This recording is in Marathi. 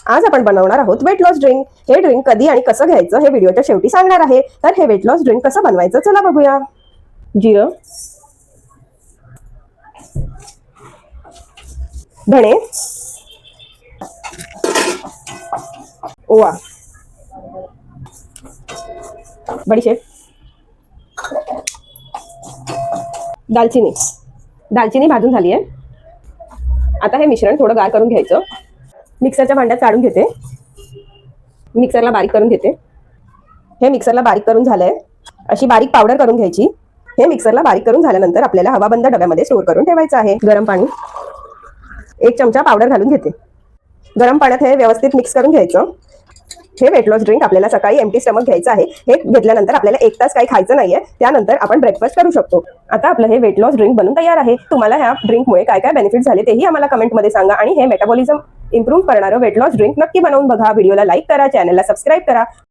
आज आपण बनवणार आहोत वेट लॉस ड्रिंक। हे ड्रिंक कधी आणि कसं घ्यायचं हे व्हिडिओच्या शेवटी सांगणार आहे। तर हे वेट लॉस ड्रिंक कसं बनवायचं चला बघूया। जिरं, धणे, ओवा, बडीशेप, दालचिनी। दालचिनी भाजून झाली आहे। आता हे मिश्रण थोडं गार करून घ्यायचं। मिक्सरच्या भांड्यात काढून घेते, मिक्सरला बारीक करून घेते। हे मिक्सरला बारीक करून झालंय। अशी बारीक पावडर करून घ्यायची। हे मिक्सरला बारीक करून झाल्यानंतर आपल्याला हवाबंद डब्यामध्ये स्टोर करून ठेवायचं आहे। गरम पाणी, 1 चमचा पावडर घालून घेते। गरम पाण्यात हे व्यवस्थित मिक्स करून घ्यायचं। हे वेट लॉस ड्रिंक आपल्याला सकाळी एम्प्टी स्टमक घ्यायचं आहे। हे घेतल्यानंतर आपल्याला 1 तास काही खायचं नाहीये, त्यानंतर आपण ब्रेकफास्ट करू शकतो। आता आपलं हे वेट लॉस ड्रिंक बनून तयार आहे। तुम्हाला ह्या ड्रिंकमुळे काय काय बेनिफिट झाले तेही आम्हाला कमेंटमध्ये सांगा आणि हे मेटाबॉलिझम इम्प्रूव्ह करणारं वेट लॉस ड्रिंक नक्की बनवून बघा। व्हिडिओला लाईक करा, चॅनलला सबस्क्राईब करा।